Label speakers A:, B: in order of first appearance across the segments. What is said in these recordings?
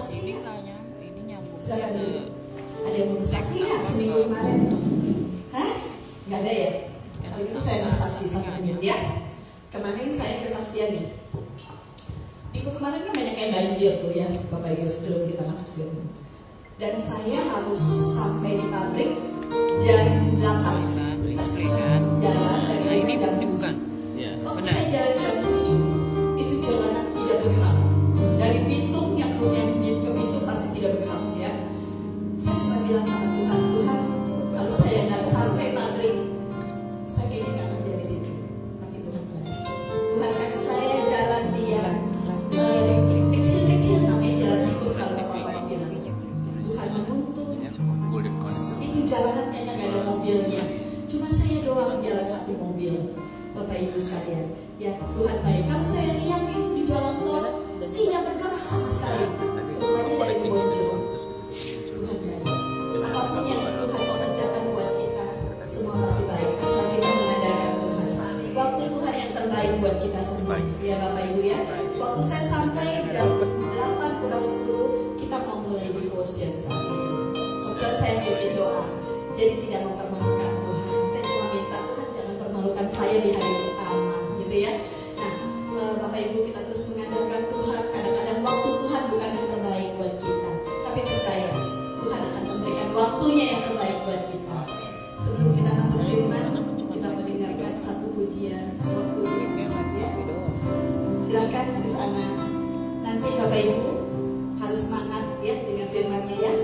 A: bersaksi?
B: Ini nyambung.
A: Silakan dulu. Ada yang mau bersaksi nggak seminggu kemarin? Hah? Nggak ada ya? Kalau gitu saya bersaksi sama menit ya. Kemarin saya kesaksian nih. Minggu kemarin kan banyak yang banjir tuh ya, Bapak Ibu, sebelum kita masuk film. Dan saya harus sampai di pabrik jam 8. Jalan dari jam 7. Waktu saya jalan jam 7, itu jalanan tidak bergerak. Dari Bitung yang ke Bitung pasti tidak bergerak ya. Saya cuma bilang sama Tuhan, Tuhan, kalau saya nggak sampai pabrik, saya kayaknya nggak kerja di sini. Tapi Tuhan baik. Tuhan kasih saya jalan dia kecil-kecil, namanya jalan tikus kalau bapak-bapak bilang. Tuhan menuntun. Itu jalanan kayaknya nggak ada mobilnya. Cuma saya doang jalan satu mobil, Bapak Ibu sekalian. Ya Tuhan baik. Kalau saya lihat itu di jalan tol tidak bergerak sama sekali. Rupanya dari Bonjol. Tuhan baik. Apapun yang Tuhan mau kerjakan buat kita, semua pasti baik. Asal kita mengandalkan Tuhan. Waktu Tuhan yang terbaik buat kita semua. Ya Bapak Ibu ya. Waktu saya sampai jam 8 kurang 10, kita mau mulai devotion saat ini. Kemudian saya pimpin doa. Jadi tidak mempermalukan Tuhan. Saya cuma minta Tuhan jangan permalukan saya di hari pertama, gitu ya. Nah, Bapak Ibu kita terus mengandalkan Tuhan. Kadang-kadang waktu Tuhan bukan yang terbaik buat kita, tapi percaya Tuhan akan memberikan waktunya yang terbaik buat kita. Sebelum kita masuk firman, kita mendengarkan satu pujian waktu ya. Silakan sis Ana. Nanti Bapak Ibu harus semangat ya dengan firman-Nya ya.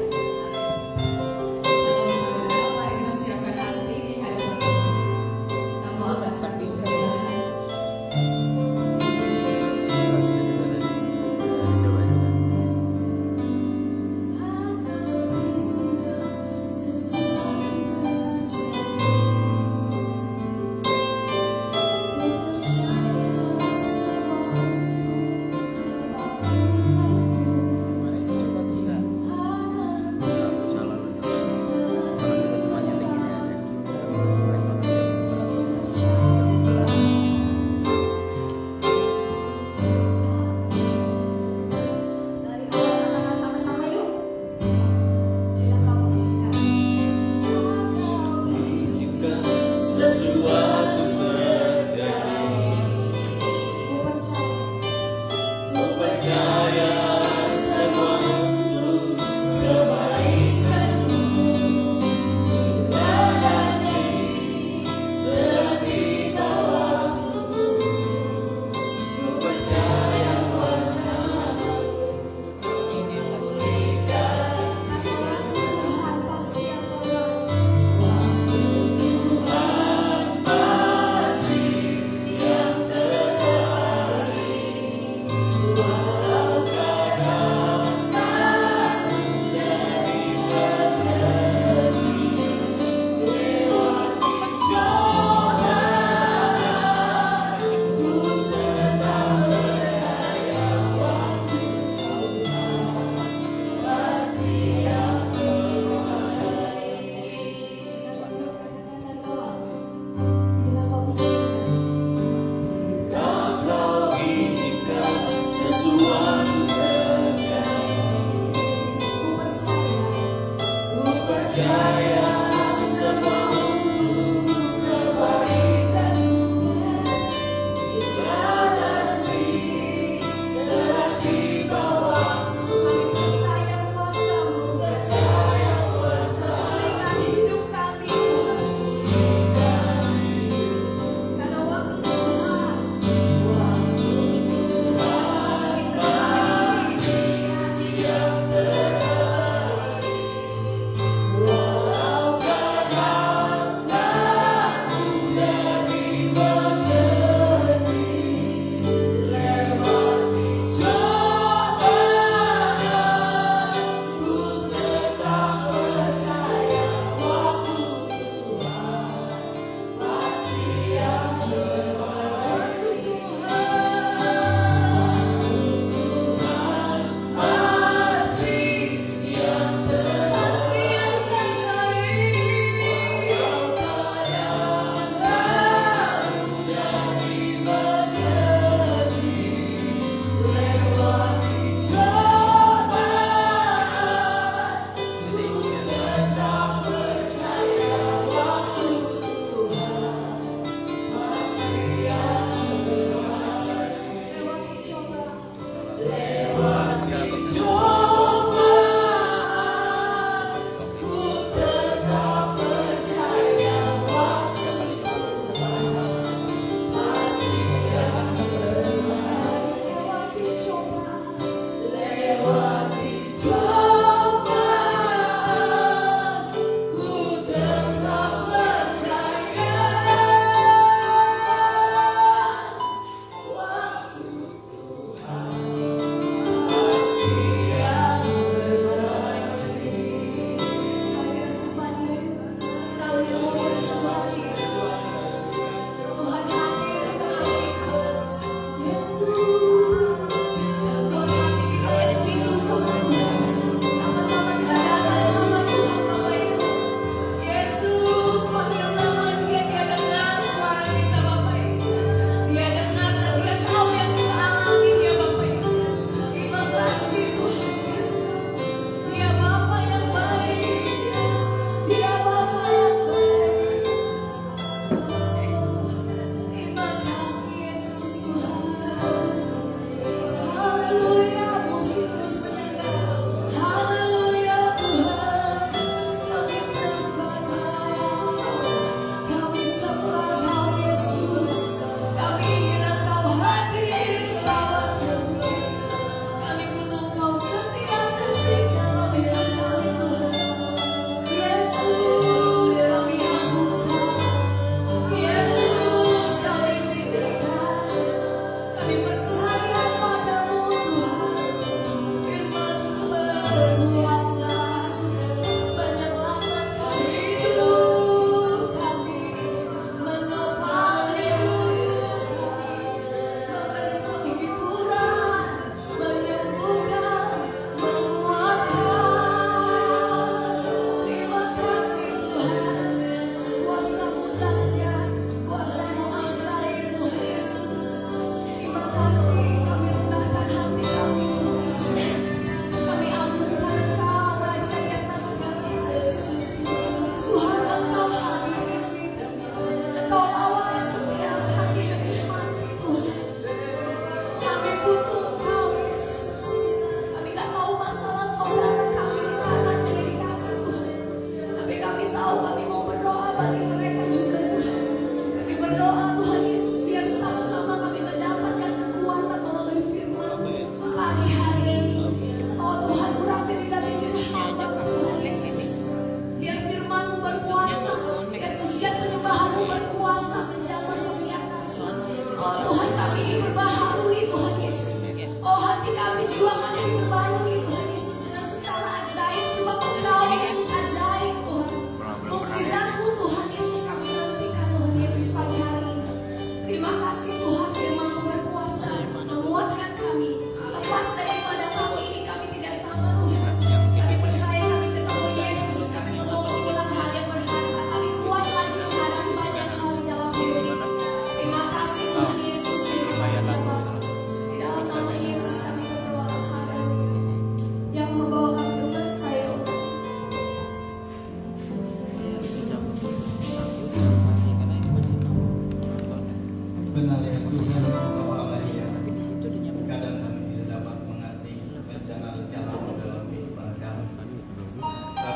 C: Wow.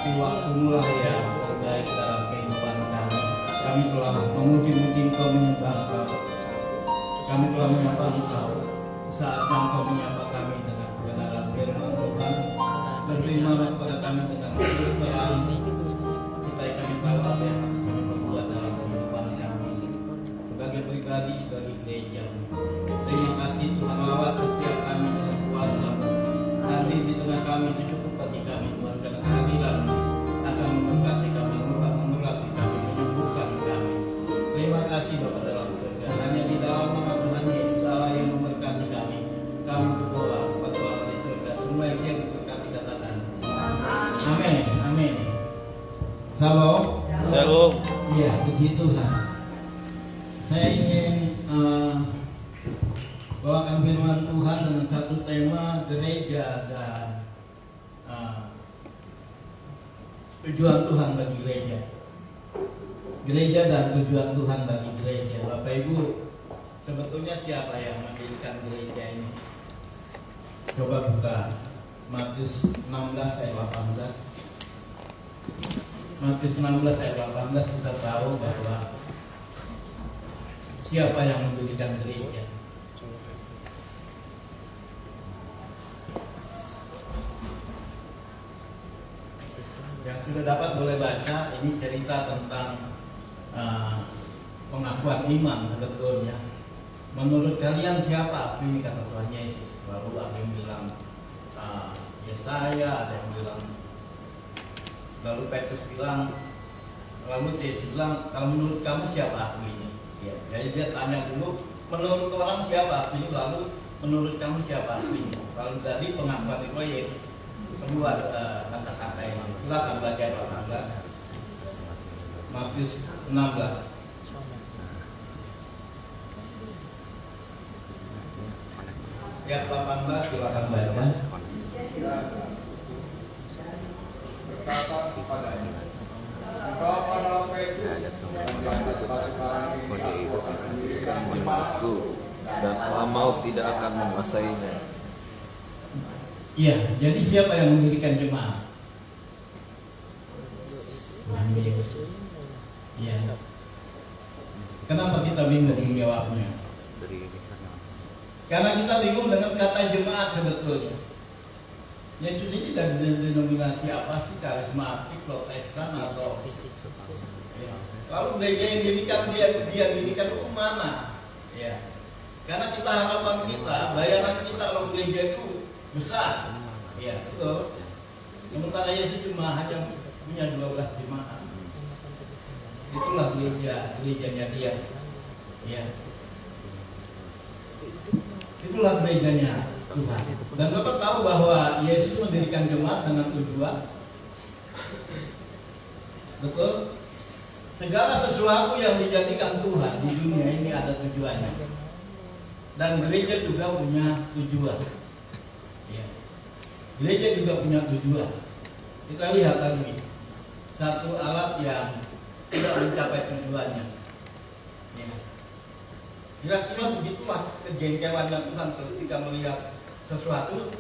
B: tapi waktu-Mu lah yang terbaik dalam kehidupan kami. Kami telah memuji-muji Engkau, menyembah Engkau. Kami telah menyapa Engkau. Saatnya Engkau menyapa kami dengan kebenaran firman Tuhan. Berimanlah kepada kami dengan terang, supaya kami tahu apa yang harus kami perbuat dalam kehidupan kami sebagai pribadi, sebagai gereja. Terima kasih Tuhan, lawat setiap kami dengan kuasa-Mu. Hadir di tengah kami itu cukup bagi kami Tuhan, karena kehadiran-Mu akan memberkati kami, mengurangi kami, menyembuhkan kami. Terima kasih Bapa dalam surga. Hanya di dalam nama Tuhan Yesus Allah yang memberkati kami. Kami berdoa kepada Bapa di surga. Semua yang siap diberkati katakan amin. Amin. Shalom.
C: Shalom.
B: Iya, puji Tuhan. Saya ingin bawakan firman Tuhan dengan satu tema gereja dan tujuan Tuhan bagi gereja. Gereja dan tujuan Tuhan bagi gereja. Bapak Ibu, sebetulnya siapa yang mendirikan gereja ini? Coba buka Matius 16 ayat 18. Matius 16 ayat 18 kita tahu bahwa siapa yang mendirikan gereja. Yang sudah dapat boleh baca, ini cerita tentang pengakuan iman sebetulnya. Menurut kalian siapa aku ini, kata Tuhan Yesus. Lalu ada yang bilang Yesaya, ada yang bilang. Lalu Petrus bilang, lalu Yesus bilang, kalau menurut kamu siapa aku ini? Ya, jadi dia tanya dulu, menurut orang siapa aku ini, lalu menurut kamu siapa aku ini? Lalu dari pengakuan itu Yesus keluar kata-kata ini. Silakan baca Bapak. Matius 16. Ayat 18 silakan baca.
C: Dan Allah maut tidak akan menguasainya.
B: Iya, jadi siapa yang mendirikan jemaat? Tuhan Yesus. Iya. Kenapa kita bingung menjawabnya? Karena kita bingung dengan kata jemaat sebetulnya. Yesus ini dari denominasi apa sih? Karismatik, Protestan atau? Ya. Lalu gereja yang dia dirikan itu mana? Ya. Karena kita harapan kita, bayangan kita kalau gereja itu besar. Ya, betul. Sementara Yesus cuma hanya punya 12 jemaat. Itulah gerejanya dia. Ya. Itulah gerejanya Tuhan. Dan Bapak tahu bahwa Yesus mendirikan jemaat dengan tujuan. Betul? Segala sesuatu yang dijadikan Tuhan di dunia ini ada tujuannya. Dan gereja juga punya tujuan. Ya. Gereja juga punya tujuan. Kita lihat tadi satu alat yang tidak mencapai tujuannya. Ya. Kira-kira begitulah kejengkelan Tuhan ketika melihat sesuatu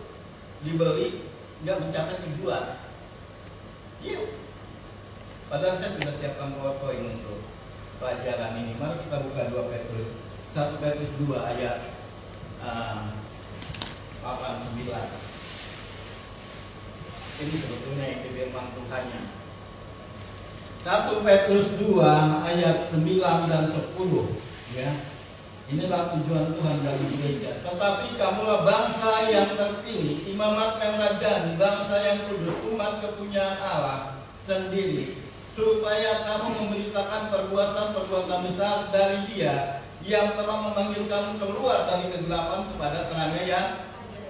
B: dibeli tidak mencapai tujuan. Iya. Padahal saya sudah siapkan PowerPoint untuk pelajaran ini. Mari kita buka 2 Petrus. 1 Petrus 2 ayat 8-9. Ini sebetulnya yang firman Tuhannya. 1 Petrus 2 ayat 9 dan 10. Ya. Inilah tujuan Tuhan bagi gereja. Tetapi kamulah bangsa yang terpilih, imamat yang rajani, bangsa yang kudus, umat kepunyaan Allah sendiri, supaya kamu memberitakan perbuatan-perbuatan besar dari Dia yang telah memanggil kamu keluar dari kegelapan kepada terangnya yang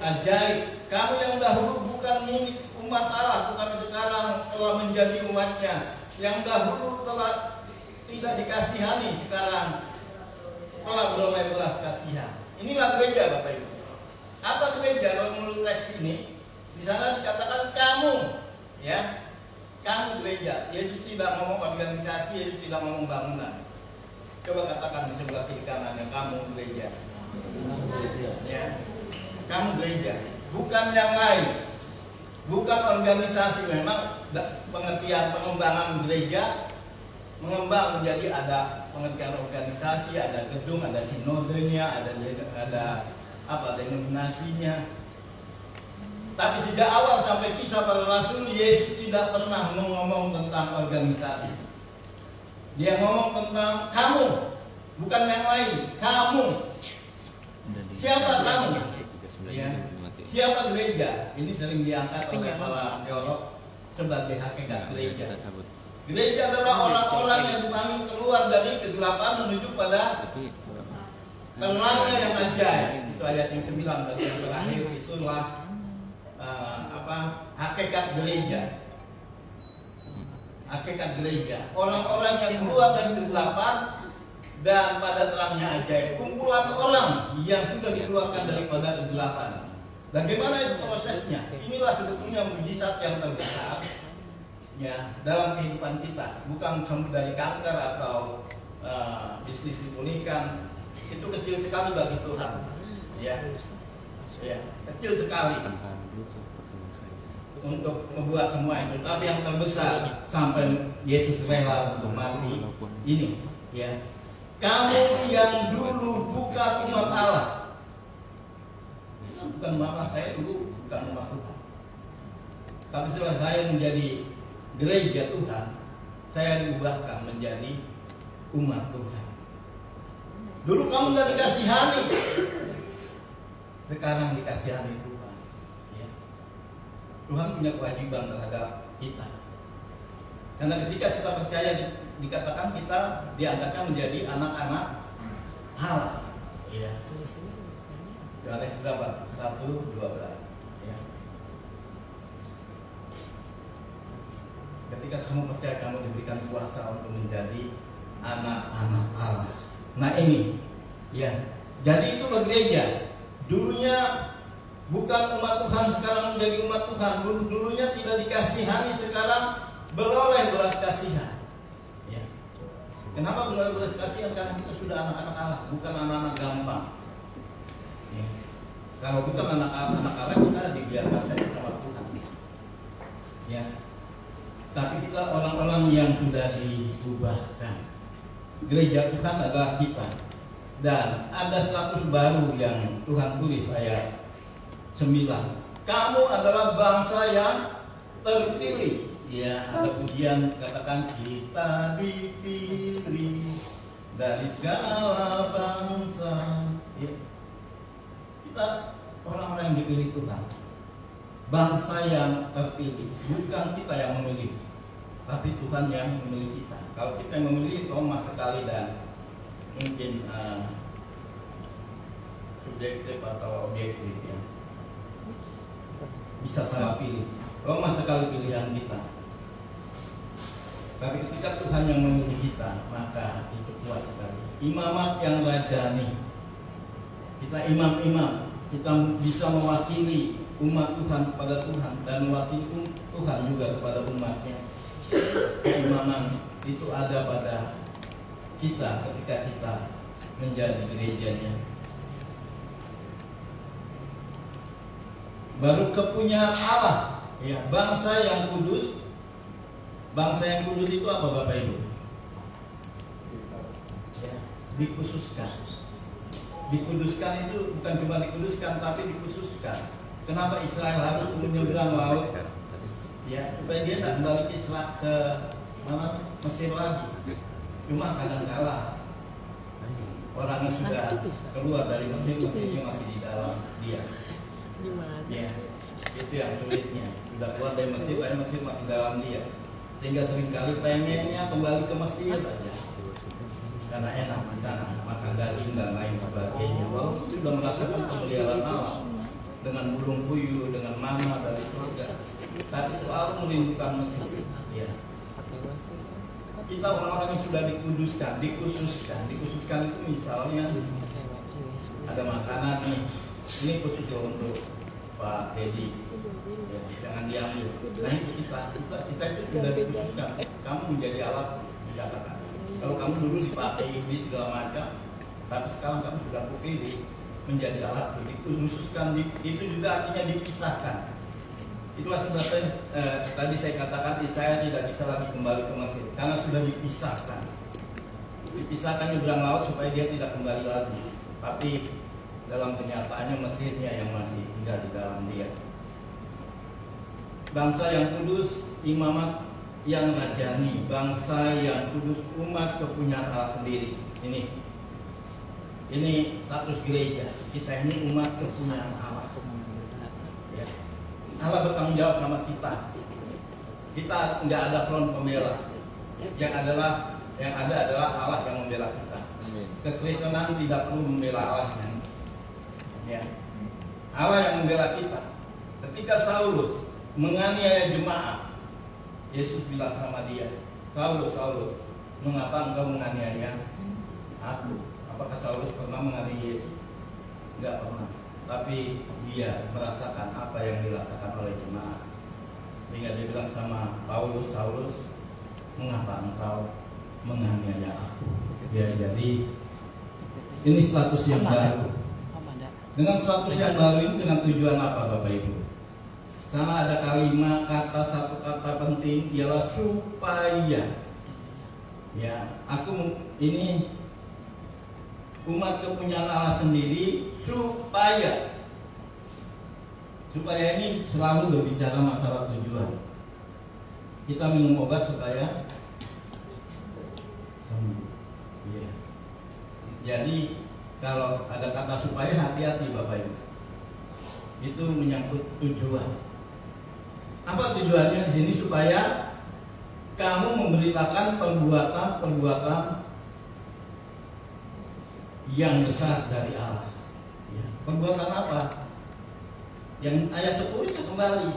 B: ajaib. Kamu yang dahulu bukan milik umat Allah, tetapi sekarang telah menjadi umatnya. Yang dahulu telah tidak dikasihani, sekarang telah beroleh belas kasihan. Inilah gereja, Bapak Ibu. Apa gereja? Kalau menurut teks ini, di sana dikatakan kamu, ya, kamu gereja. Yesus tidak ngomong organisasi, Yesus tidak ngomong bangunan. Coba katakan di sebelah kiri kanannya, kamu gereja. Ya, kamu gereja, bukan yang lain. bukan organisasi. Memang pengertian pengembangan gereja mengembang menjadi ada pengertian organisasi, ada gedung, ada sinodenya, ada denominasinya. Tapi sejak awal sampai kisah para rasul, Yesus tidak pernah ngomong tentang organisasi. Dia ngomong tentang kamu, bukan yang lain. Kamu. Siapa kamu? Ya. Siapa gereja? Ini sering diangkat oleh para teolog sebagai hakikat gereja. Gereja adalah orang-orang yang dipanggil keluar dari kegelapan menuju pada terangnya yang ajaib. Itu ayat yang 9 tadi yang terakhir, itulah hakikat gereja. Hakikat gereja, orang-orang yang keluar dari kegelapan dan pada terangnya ajaib. Kumpulan orang yang sudah dikeluarkan daripada kegelapan. Bagaimana itu prosesnya? Inilah sebetulnya mujizat yang terbesar ya dalam kehidupan kita. Bukan dari kanker atau bisnis dipulihkan. Itu kecil sekali bagi Tuhan. Ya, kecil sekali untuk membuat semua itu. Tapi yang terbesar sampai Yesus rela untuk mati ini. Ya, kamu yang dulu bukan umat Allah. Bukan umat Allah, saya dulu bukan umat Tuhan. Tapi setelah saya menjadi gereja Tuhan, saya diubahkan menjadi umat Tuhan. Dulu kamu gak dikasihani, sekarang dikasihani Tuhan. Ya. Tuhan punya kewajiban terhadap kita. Karena ketika kita percaya, dikatakan kita diangkatnya menjadi anak-anak Allah. Ya. Yohanes berapa? 1:12. Ya. Ketika kamu percaya, kamu diberikan kuasa untuk menjadi anak-anak Allah. Nah ini, ya. Jadi itulah gereja. Dulunya bukan umat Tuhan, sekarang menjadi umat Tuhan. Dulunya tidak dikasihani, sekarang beroleh belas kasihan. Ya. Kenapa beroleh belas kasihan? Karena kita sudah anak-anak Allah, bukan anak-anak gampang. Ya. Kalau bukan anak-anak Allah, kita dibiarkan saja sama Tuhan. Ya. Tapi kita orang-orang yang sudah diubahkan. Gereja Tuhan adalah kita. Dan ada status baru yang Tuhan tulis ayat 9. Kamu adalah bangsa yang terpilih. Ya, ada pujian katakan kita dipilih dari segala bangsa. Ya. Kita orang-orang yang dipilih Tuhan. Bangsa yang terpilih. Bukan kita yang memilih, tapi Tuhan yang memilih kita. Kalau kita yang memilih, Roma sekali dan mungkin subjektif atau objektif ya, bisa salah pilih. Roma sekali pilihan kita. Tapi ketika Tuhan yang memilih kita, maka itu kuat sekali. Imamat yang rajani. Kita imam-imam, kita bisa mewakili umat Tuhan kepada Tuhan dan mewakili Tuhan juga kepada umatnya. Keimaman itu ada pada kita ketika kita menjadi gerejanya. Baru kepunyaan Allah, ya, bangsa yang kudus. Bangsa yang kudus itu apa Bapak Ibu? Ya, dikhususkan. Dikuduskan itu bukan cuma dikuduskan, tapi dikhususkan. Kenapa Israel harus menyeberang laut? Ya, supaya dia tidak kembali ke mana Mesir lagi. Cuma kadang-kala orang yang sudah keluar dari Mesir, Mesirnya masih di dalam dia. Ya, itu yang sulitnya. Sudah keluar dari Mesir, tapi Mesir masih dalam dia. Sehingga seringkali pengennya kembali ke Mesir aja. Karena enak di sana, makan daging dan lain sebagainya. Walaupun sudah merasakan pemeliharaan Allah dengan burung puyuh, dengan mana dari surga, tapi selalu merindukan Mesir. Ya. Kita orang-orang yang sudah dikuduskan, dikhususkan itu misalnya ada makanan nih, ini khusus untuk Pak Dedi, ya, jangan diambil. Nah itu kita itu sudah dikhususkan. Kamu menjadi alat dikatakan. Kalau kamu dulu dipakai iblis segala macam, tapi sekarang kamu sudah kepilih menjadi alat dikhususkan. Itu juga artinya dipisahkan. Itulah sebabnya tadi saya katakan saya tidak bisa lagi kembali ke Mesir karena sudah dipisahkan. Dipisahkan nyebrang laut supaya dia tidak kembali lagi. Tapi dalam kenyataannya Mesirnya yang masih tinggal di dalam dia. Bangsa yang kudus, imamat yang rajani, bangsa yang kudus, umat kepunyaan Allah sendiri. Ini status gereja. Kita ini umat kepunyaan Allah. Ya. Allah bertanggung jawab sama kita. Kita nggak ada front pembela. Yang ada adalah Allah yang membela kita. Kekristenan tidak perlu membela Allah. Ya. Allah yang membela kita. Ketika Saulus menganiaya jemaat, Yesus bilang sama dia, Saulus, Saulus, mengapa engkau menganiaya aku? Apakah Saulus pernah menganiaya Yesus? Enggak pernah. Tapi dia merasakan apa yang dirasakan oleh jemaat. Sehingga dia bilang sama Paulus, Saulus, mengapa engkau menganiaya aku? Ya, jadi ini status yang baru. Dengan status yang baru ini dengan tujuan apa Bapak Ibu? Sama ada kalimat satu kata penting ialah supaya. Ya, aku ini umat kepunyaan Allah sendiri supaya ini selalu berbicara masalah tujuan. Kita minum obat supaya sembuh. Ya. Jadi kalau ada kata supaya hati-hati Bapak Ibu. Itu menyangkut tujuan. Apa tujuannya di sini? Supaya kamu memberitakan perbuatan-perbuatan yang besar dari Allah. Ya. Perbuatan apa? Yang ayat 10 itu kembali.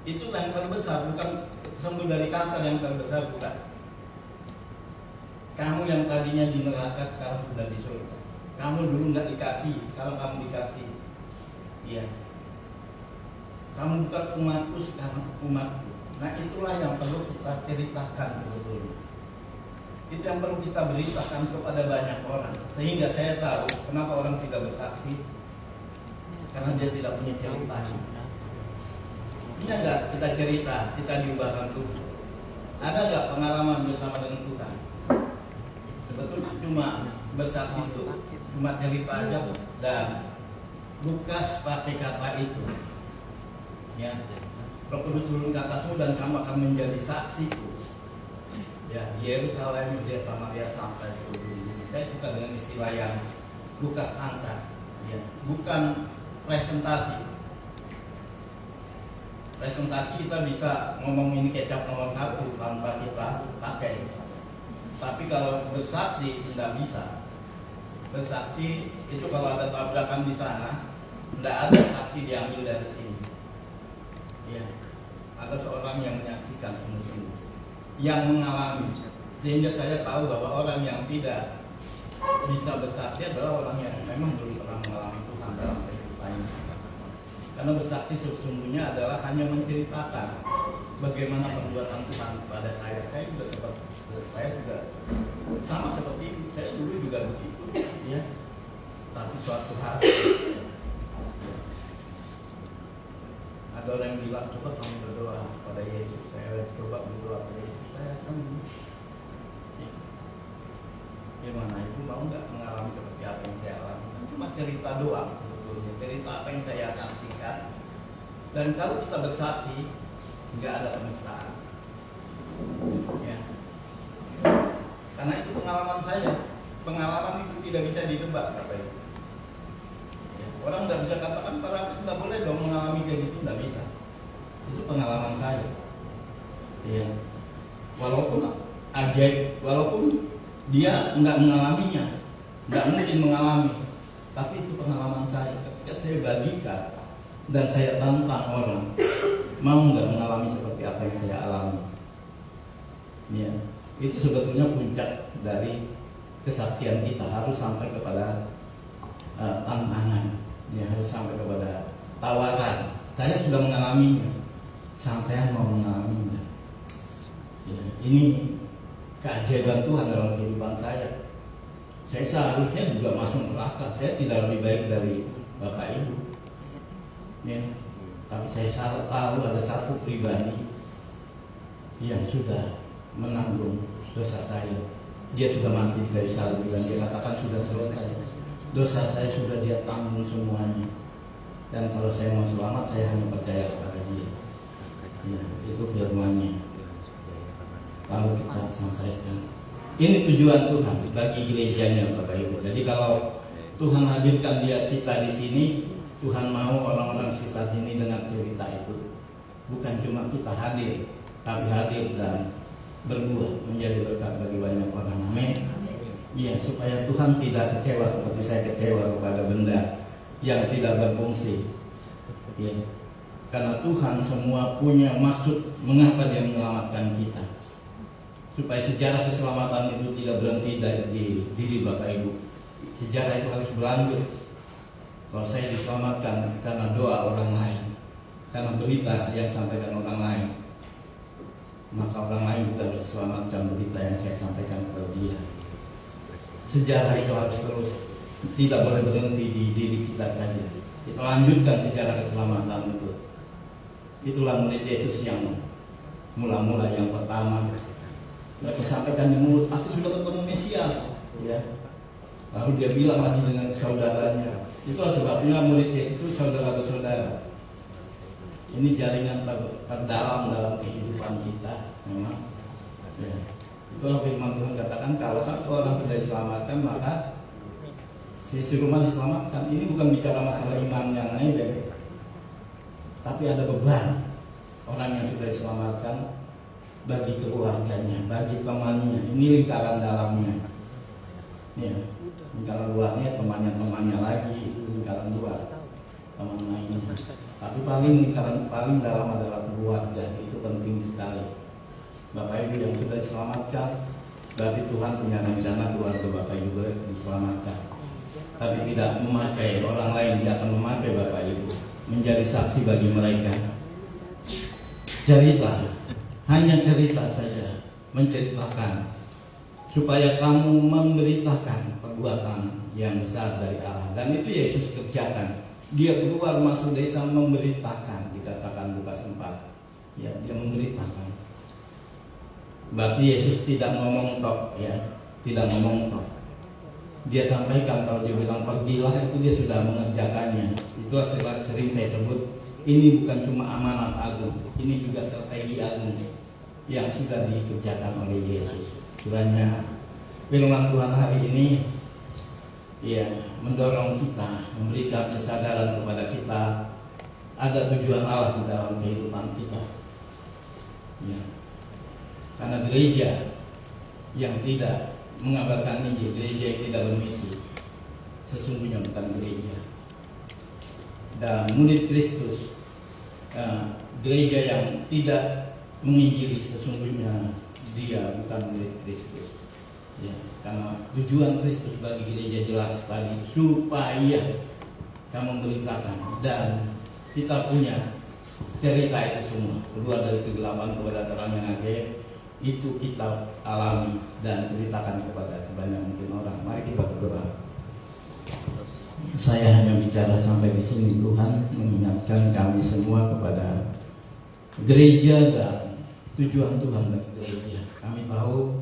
B: Itu yang terbesar, bukan sembuh dari kanker yang terbesar, bukan. Kamu yang tadinya di neraka sekarang sudah di surga. Kamu dulu nggak dikasih, sekarang kamu dikasih. Iya. Kamu bukan umatku, sekarang umatku. Nah itulah yang perlu kita ceritakan sebetulnya. Itu yang perlu kita beritakan kepada banyak orang. Sehingga saya tahu kenapa orang tidak bersaksi. Karena dia tidak punya cerita. Iya enggak kita cerita, kita diubahkan Tuhan. Ada enggak pengalaman bersama dengan Tuhan? Sebetulnya cuma bersaksi itu, cuma cerita aja. Dan Lukas pakai kata itu. Ya, Roh Kudus turun ke atasmu dan kamu akan menjadi saksiku. Ya, Yerusalem, Yudea, Samaria sampai seluruh dunia. Saya suka dengan istilah yang Lukas angkat. Ya, bukan presentasi. Presentasi kita bisa ngomong ini kecap nomor 1 tanpa kita pakai. Tapi kalau bersaksi tidak bisa. Bersaksi itu kalau ada tabrakan di sana, tidak ada saksi diambil dari sini. Ya, ada seorang yang menyaksikan sungguh-sungguh, yang mengalami, sehingga saya tahu bahwa orang yang tidak bisa bersaksi adalah orang yang memang belum pernah mengalami Tuhan dalam kehidupannya. Karena bersaksi sesungguhnya adalah hanya menceritakan bagaimana perbuatan Tuhan kepada saya. Saya juga sama seperti itu. Saya dulu juga begitu, ya. Tapi suatu hari ada orang yang bilang, coba kamu berdoa pada Yesus. Saya coba berdoa pada Yesus, saya sembuh. Gimana itu mau nggak mengalami seperti apa yang saya alami? Cuma cerita doang sebetulnya, cerita apa yang saya saksikan. Dan kalau kita bersaksi, nggak ada penistaan. Ya. Karena itu pengalaman saya. Pengalaman itu tidak bisa ditebak, Bapak Ibu. Orang tidak bisa katakan para tidak boleh dong mengalami kayak gitu, tidak bisa. Itu pengalaman saya. Ya. Walaupun ajaib, walaupun dia nggak mengalaminya, nggak mungkin mengalami, tapi itu pengalaman saya. Ketika saya bagikan dan saya tantang orang, mau nggak mengalami seperti apa yang saya alami. Ya. Itu sebetulnya puncak dari kesaksian kita, harus sampai kepada tantangan. Ya, harus sampai kepada tawaran. Saya sudah mengalaminya, sampai mau mengalaminya. Ya, ini keajaiban Tuhan dalam kehidupan saya. Saya seharusnya juga masuk neraka. Saya tidak lebih baik dari Bapak Ibu. Ya. Tapi saya tahu ada satu pribadi yang sudah menanggung dosa saya. Dia sudah mati di kayu salib dan dia katakan sudah selesai. Dosa saya sudah dia tanggung semuanya. Dan kalau saya mau selamat, saya hanya percaya kepada dia. Ya, itu firman-Nya. Lalu kita sampaikan. Ini tujuan Tuhan bagi gerejanya, Bapak Ibu. Jadi kalau Tuhan hadirkan kita di sini, Tuhan mau orang-orang sekitar sini dengan cerita itu. Bukan cuma kita hadir, tapi hadir dan berbuah menjadi berkat bagi banyak orang. Amin. Ya, supaya Tuhan tidak kecewa seperti saya kecewa kepada benda yang tidak berfungsi. Ya. Karena Tuhan semua punya maksud mengapa Dia menyelamatkan kita. Supaya sejarah keselamatan itu tidak berhenti dari diri Bapak Ibu. Sejarah itu harus berlanjut. Kalau saya diselamatkan karena doa orang lain, karena berita yang disampaikan orang lain, maka orang lain juga harus diselamatkan berita yang saya sampaikan kepada dia. Sejarah itu harus terus, tidak boleh berhenti di diri kita saja. Kita lanjutkan sejarah keselamatan itu. Itulah murid Yesus yang mula-mula yang pertama. Mereka sampaikan di mulut, aku sudah bertemu Mesias. Ya. Lalu dia bilang lagi dengan saudaranya. Itulah sebabnya murid Yesus itu saudara bersaudara. Ini jaringan terdalam dalam kehidupan kita memang. Ya. Itulah firman Tuhan katakan, kalau satu orang sudah diselamatkan, maka si rumah diselamatkan. Ini bukan bicara masalah iman yang lain, tapi ada beban orang yang sudah diselamatkan bagi keluarganya, bagi temannya. Ini lingkaran dalamnya. Ya. Lingkaran luarnya temannya lagi, itu lingkaran luar teman lainnya. Tapi lingkaran paling dalam adalah keluarga. Itu penting sekali. Bapak Ibu yang sudah diselamatkan, berarti Tuhan punya rencana keluarga Bapak Ibu diselamatkan. Tapi tidak memakai orang lain, Dia akan memakai Bapak Ibu menjadi saksi bagi mereka. Cerita, hanya cerita saja, menceritakan supaya kamu memberitakan perbuatan yang besar dari Allah. Dan itu Yesus kerjakan. Dia keluar masuk desa memberitakan, dikatakan Lukas 4. Ya, dia memberitakan. Berarti Yesus tidak ngomong tok, ya, tidak ngomong tok. Dia sampaikan, kalau dia bilang pergilah, itu dia sudah mengerjakannya. Itulah sering saya sebut, ini bukan cuma amanat agung, ini juga strategi agung yang sudah dikerjakan oleh Yesus. Kiranya firman Tuhan hari ini ya mendorong kita, memberikan kesadaran kepada kita ada tujuan Allah di dalam kehidupan kita. Ya. Karena gereja yang tidak mengabarkan Injil, gereja yang tidak bermisi, sesungguhnya bukan gereja. Dan murid Kristus, gereja yang tidak menginjili, sesungguhnya dia bukan murid Kristus. Ya, karena tujuan Kristus bagi gereja jelas tadi, supaya kamu memberitakan, dan kita punya cerita itu semua, keluar dari kegelapan kepada terang yang ajaib. Itu kita alami dan ceritakan kepada sebanyak mungkin orang. Mari kita berdoa. Saya hanya bicara sampai di sini. Tuhan mengingatkan kami semua kepada gereja dan tujuan Tuhan bagi gereja. Kami tahu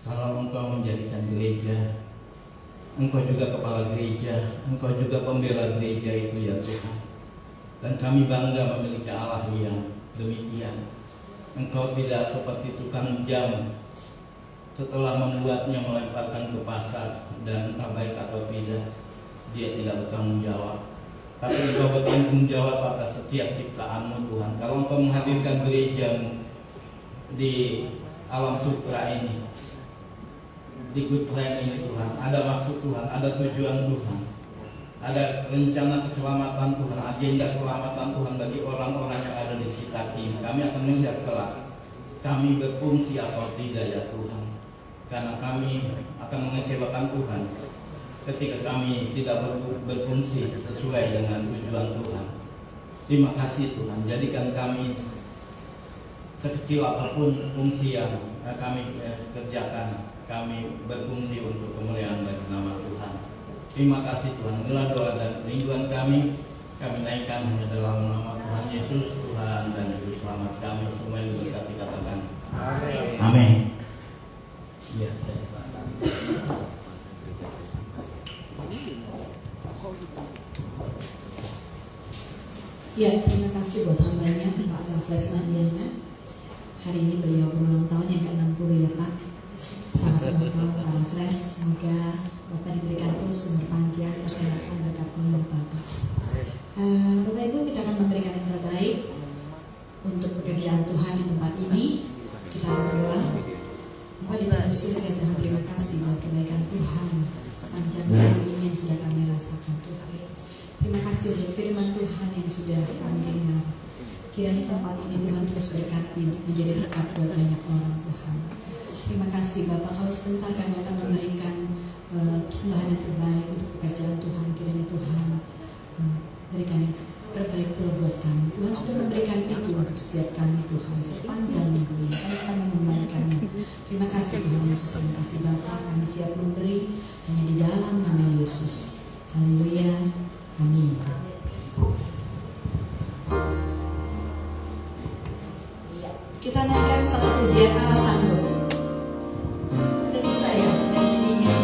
B: kalau Engkau menjadikan gereja, Engkau juga kepala gereja, Engkau juga pembela gereja itu ya Tuhan. Dan kami bangga memiliki Allah yang demikian. Engkau tidak seperti tukang jam, setelah membuatnya melemparkan ke pasar, dan entah baik atau tidak, dia tidak bertanggung jawab. Tapi Engkau bertanggung jawab atas setiap ciptaan-Mu Tuhan. Kalau Engkau menghadirkan gereja-Mu di alam sutra ini, di Good Friday ini Tuhan, ada maksud Tuhan, ada tujuan Tuhan, ada rencana keselamatan Tuhan, agenda keselamatan Tuhan bagi orang-orang yang ada di sekitar ini. Kami akan melihat kelak kami berfungsi atau tidak ya Tuhan, karena kami akan mengecewakan Tuhan ketika kami tidak berfungsi sesuai dengan tujuan Tuhan. Terima kasih Tuhan, jadikan kami sekecil apapun fungsi yang kami kerjakan, kami berfungsi untuk kemuliaan bagi nama Tuhan. Terima kasih Tuhan, inilah doa dan kerinduan kami naikkan hanya dalam nama Tuhan Tuhan Yesus, Tuhan dan Juru Selamat kami semua yang berkati, katakan
C: Amin.
B: amin. Ya,
A: Ya, terima kasih buat hambanya Pak Raffles Madiana. Hari ini beliau berulang tahun yang ke-60 ya Pak. Selamat ulang tahun Pak Raffles. Semoga Bapak diberikan terus umur panjang, kesehatan, berkat melimpah Pak. Bapak Ibu, kita akan memberikan yang terbaik untuk pekerjaan Tuhan di tempat ini. Kita berdoa. Bapak di dalam surga, Tuhan, terima kasih buat kebaikan Tuhan sepanjang minggu ini yang sudah kami rasakan Tuhan. Terima kasih untuk firman Tuhan yang sudah kami dengar. Kiranya tempat ini Tuhan terus berkati untuk menjadi berkat buat banyak orang Tuhan. Terima kasih Bapak, kalau sebentar kami akan memberikan persembahan yang terbaik untuk pekerjaan Tuhan. Kiranya Tuhan berikan yang terbaik pula buat kami. Tuhan sudah memberikan itu untuk setiap kami Tuhan sepanjang minggu ini. Kami mengembalikannya. Terima kasih Tuhan Yesus. Terima kasih Bapak. Kami siap memberi hanya di dalam nama Yesus. Haleluya. Amin. Ya, kita naikkan satu pujian Allah sanggup. Udah bisa ya, yang sininya.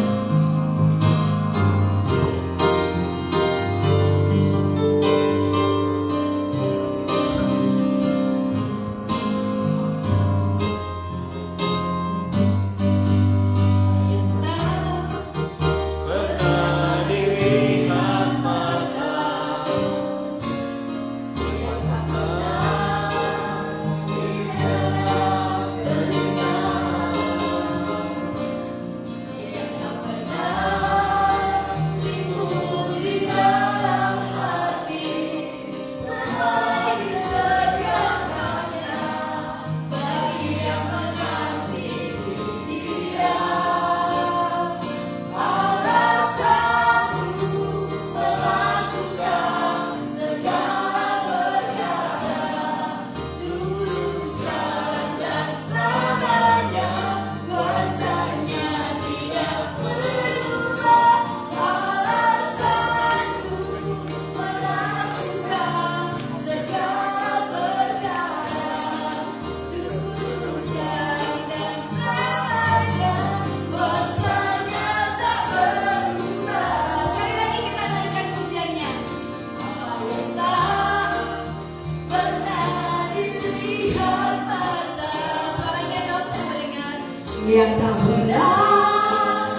A: Yang tak pernah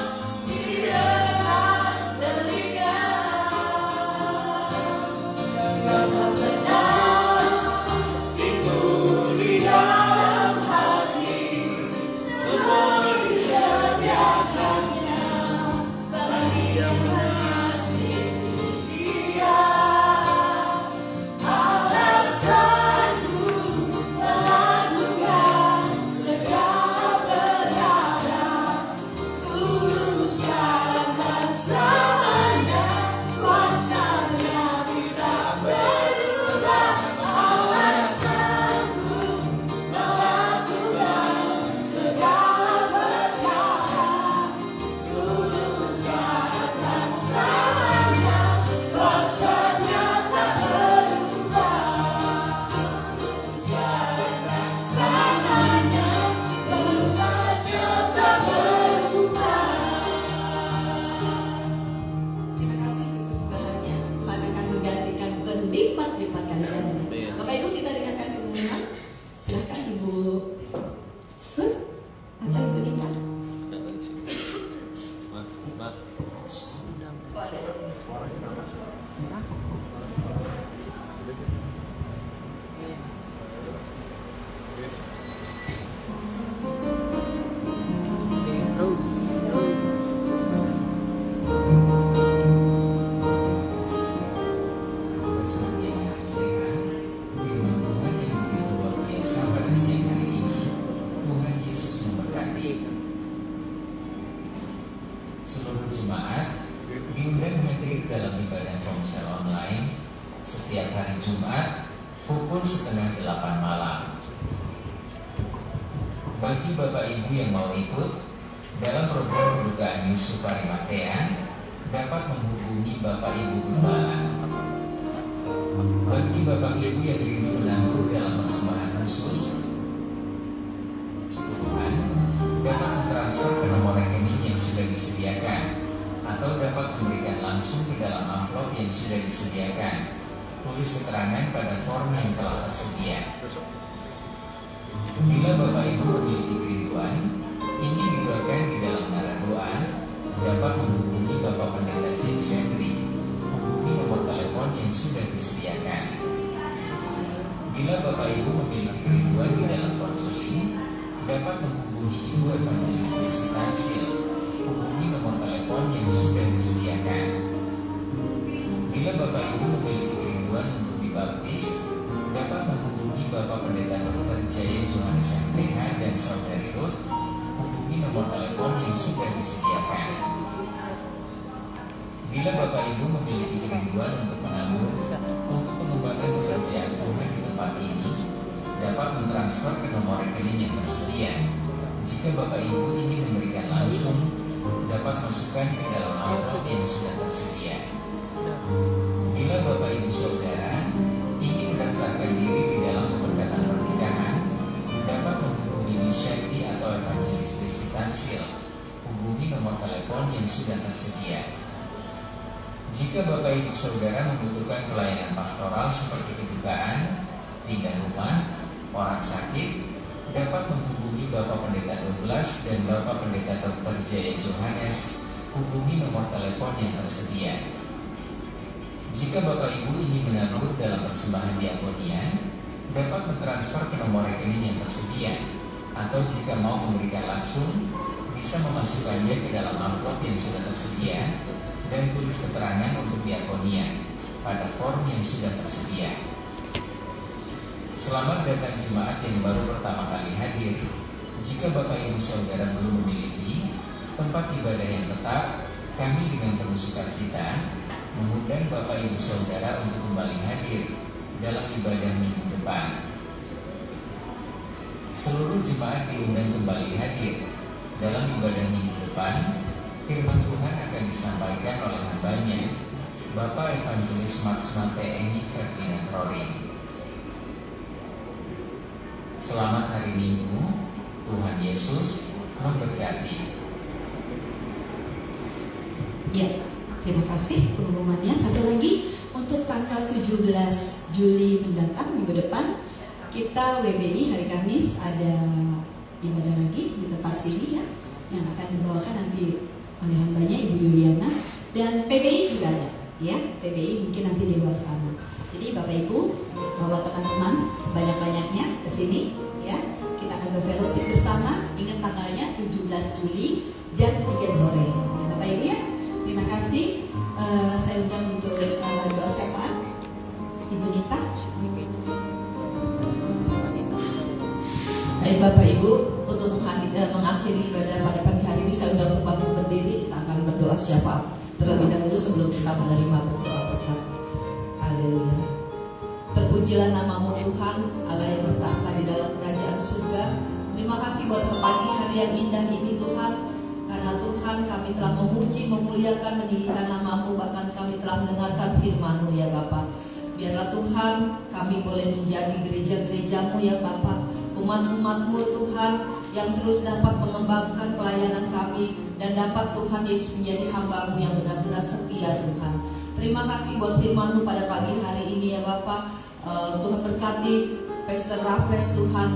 A: didengar telinga, yang tak pernah timbul di dalam hati, semua disediakannya bagi yang mengasihi Dia. Alasanku melakukan segala perkara, tulus dalam dan selamanya, kuasanya tidak berubah. Alasanku melakukan segala perkara, tulus dalam dan selamanya, kuasanya tak berubah. Tulus dalam dan selamanya, kuasanya tak berubah. Terima kasih untuk persembahannya. Tuhan akan menggantikan berlipat-lipat kali ganda. Bapak Ibu, kita dengarkan pengumuman. Silakan Ibu Fut atau Ibu Nita. Oh, ada di sini.
D: Seluruh jemaat diundang hadir dalam ibadah komsel online setiap hari Jumat pukul 7:30 malam. Bagi Bapak Ibu yang mau ikut dalam program Kedukaan Yusuf Arimatea, dapat menghubungi Bapak Ibu Gembala. Bagi Bapak Ibu yang rindu menabur dalam persembahan khusus, Tuhan dapat mentransfer ke nomor rekening yang sudah disediakan atau dapat memberikan langsung ke dalam amplop yang sudah disediakan. Tulis keterangan pada form yang telah tersedia. Bila Bapak Ibu memiliki kerinduan ingin didoakan di dalam nara doa, dapat menghubungi Bapak Pendeta James Henry. Hubungi nomor telepon yang sudah disediakan. Bila Bapak Ibu memiliki kerinduan di dalam konseling, dapat menghubungi Ibu Evangelis Desi Tansil. Hubungi nomor telepon yang sudah disediakan. Bila Bapak Ibu memiliki kerinduan untuk dibaptis, dapat menghubungi Bapak Pendeta Dr. Jaya Johannes MPH dan Saudari Ruth. Hubungi nomor telepon yang sudah disediakan. Bila Bapak Ibu memiliki kerinduan untuk menabur untuk pengembangan pekerjaan Tuhan di tempat ini, dapat mentransfer ke nomor rekening yang tersedia. Jika Bapak Ibu ingin memberikan langsung, dapat masukkan ke dalam amplop yang sudah tersedia. Bila Bapak Ibu Saudara ingin mendaftarkan diri di dalam pemberkatan pernikahan, dapat menghubungi Misyaki atau Evangelis Desi Tansil. Hubungi nomor telepon yang sudah tersedia. Jika Bapak Ibu Saudara membutuhkan pelayanan pastoral seperti kedukaan, pindah rumah, orang sakit, dapat menghubungi Bapak Pendeta Douglas dan Bapak Pendeta Dr. Jaya Johannes. Hubungi nomor telepon yang tersedia. Jika Bapak Ibu ingin menabur dalam persembahan diakonia, dapat mentransfer ke nomor rekening yang tersedia, atau jika mau memberikan langsung, bisa memasukkannya ke dalam amplop yang sudah tersedia dan tulis keterangan untuk diakonia pada form yang sudah tersedia. Selamat datang jemaat yang baru pertama kali hadir. Jika Bapak Ibu Saudara belum memiliki tempat ibadah yang tetap, kami dengan penuh sukacita mengundang Bapak Ibu Saudara untuk kembali hadir dalam ibadah minggu depan. Seluruh jemaat diundang kembali hadir dalam ibadah minggu depan. Firman Tuhan akan disampaikan oleh hambanya, Bapak Evangelis Maksmante Eni Ferdinand Roring. Selamat hari Minggu, Tuhan Yesus memberkati.
A: Ya, terima kasih pengumumannya. Satu lagi, untuk tanggal 17 Juli mendatang, minggu depan, kita WBI hari Kamis ada ibadah lagi di tempat sini ya, yang akan dibawakan nanti oleh hambanya Ibu Yuliana, dan PBI juga ada ya, PBI mungkin nanti di luar sana. Jadi Bapak Ibu bawa teman-teman sebanyak-banyaknya ke sini ya, kita akan berfellowship bersama. Ingat tanggalnya 17 Juli jam 3 sore ya, Bapak Ibu ya. Terima kasih. Saya undang untuk doa syafaat Ibu Nita. Baik Bapak Ibu, untuk mengakhiri ibadah pada pagi hari ini, saya sudah untuk berdiri. Kita akan berdoa syafaat terlebih dahulu sebelum kita menerima berdoa berkat. Haleluya. Terpujilah namamu Tuhan, Allah yang bertahta di dalam kerajaan surga. Terima kasih buat pagi hari yang indah ini Tuhan, karena Tuhan kami telah memuji, memuliakan, meninggikan namamu, bahkan kami telah mendengarkan firman-Mu ya Bapa. Biarlah Tuhan kami boleh menjadi gereja-gerejamu ya Bapa, umat-umat-Mu Tuhan, yang terus dapat mengembangkan pelayanan kami, dan dapat Tuhan Yesus menjadi hamba-Mu yang benar-benar setia Tuhan. Terima kasih buat firman-Mu pada pagi hari ini ya Bapa. Tuhan berkati Pastor Raffles Tuhan.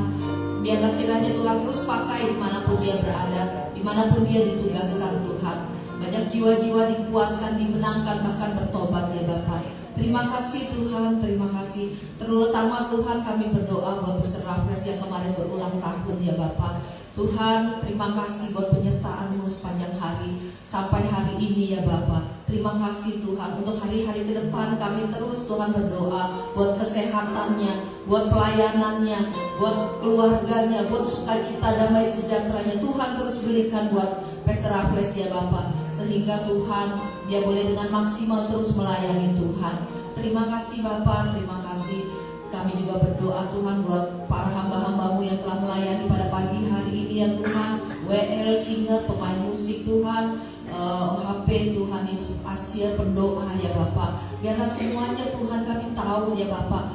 A: Biarlah kiranya Tuhan terus pakai dimanapun dia berada, dimanapun dia ditugaskan Tuhan. Banyak jiwa-jiwa dikuatkan, dimenangkan, bahkan bertobat ya Bapak. Terima kasih Tuhan, terima kasih. Terutama Tuhan kami berdoa buat Pastor Raffles yang kemarin berulang tahun ya Bapak. Tuhan terima kasih buat penyertaan-Mu sepanjang hari sampai hari ini ya Bapak. Terima kasih Tuhan untuk hari-hari ke depan kami terus Tuhan berdoa buat kesehatannya, buat pelayanannya, buat keluarganya, buat sukacita damai sejahteranya. Tuhan terus berikan buat Pastor Raffles ya Bapak, sehingga Tuhan dia boleh dengan maksimal terus melayani Tuhan. Terima kasih Bapak, terima kasih. Kami juga berdoa Tuhan buat para hamba-hamba-Mu yang telah melayani pada pagi hari ini ya Tuhan. WL, singer, pemain musik, kasih Tuhan, HP Tuhan Yesus Asia pendoa ya Bapak. Biarlah semuanya Tuhan kami tahu ya Bapak,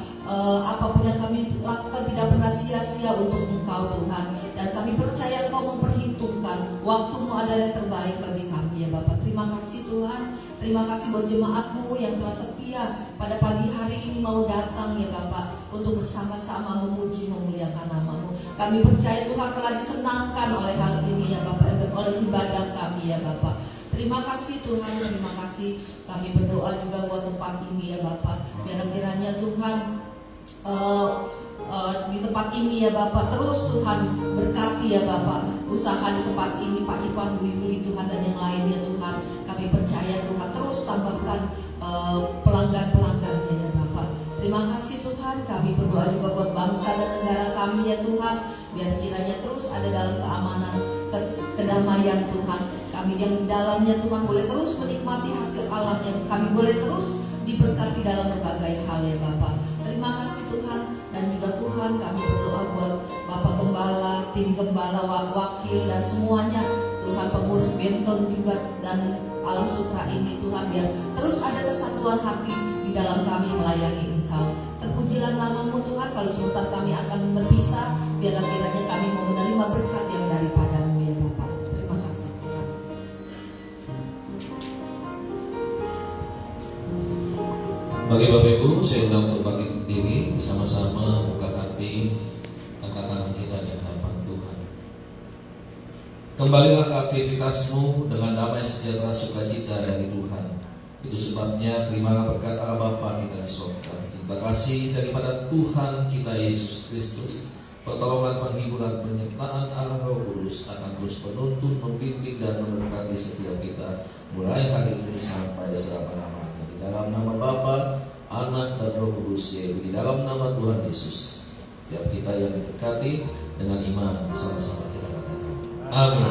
A: apapun yang kami lakukan tidak pernah sia-sia untuk Engkau Tuhan. Dan kami percaya Engkau memperhitungkan waktu-Mu adalah yang terbaik bagi kami ya Bapak. Terima kasih Tuhan. Terima kasih buat jemaat-Mu yang telah setia pada pagi hari ini mau datang ya Bapak, untuk bersama-sama memuji memuliakan nama-Mu. Kami percaya Tuhan telah disenangkan oleh hal ini ya Bapak, oleh ibadah kami ya Bapak. Terima kasih Tuhan, terima kasih. Kami berdoa juga buat tempat ini ya Bapak. Biar kiranya Tuhan di tempat ini ya Bapak, terus Tuhan berkati ya Bapak usaha di tempat ini, Pak Ipan, Bu Yuli Tuhan, dan yang lainnya Tuhan. Kami percaya Tuhan terus tambahkan pelanggan-pelanggannya ya Bapak. Terima kasih Tuhan. Kami berdoa juga buat bangsa dan negara kami ya Tuhan. Biar kiranya terus ada dalam keamanan, kedamaian Tuhan. Kami yang di dalamnya Tuhan boleh terus menikmati hasil alamnya. Kami boleh terus diberkati dalam berbagai hal ya Bapak. Terima kasih Tuhan. Dan juga Tuhan kami berdoa buat Bapak Gembala, tim Gembala, wakil dan semuanya Tuhan, pengurus Benton juga dan Alam Sutra ini Tuhan. Biar terus ada kesatuan hati di dalam kami melayani Engkau. Terpujilah nama-Mu Tuhan. Kalau sebentar kami akan berpisah, biarlah kiranya kami mau menerima berkat yang daripada-Mu ya Bapak. Terima kasih.
E: Bagi Bapak Ibu, saya undang untuk bangkit berdiri bersama-sama buka hati, angkat tangan kita di hadapan Tuhan. Kembalilah ke aktivitasmu dengan damai sejahtera sukacita dari Tuhan. Itu sebabnya terimalah berkat Allah Bapa kita di surga, cinta kasih daripada Tuhan kita Yesus Kristus, pertolongan, penghiburan, penyertaan Allah Roh Kudus akan terus menuntun, membimbing dan memberkati setiap kita mulai hari ini sampai selama-lamanya. Di dalam nama Bapa, Anak dan Roh Kudus, yaitu di dalam nama Tuhan Yesus. Setiap kita yang diberkati dengan iman, bersama-sama kita katakan amin.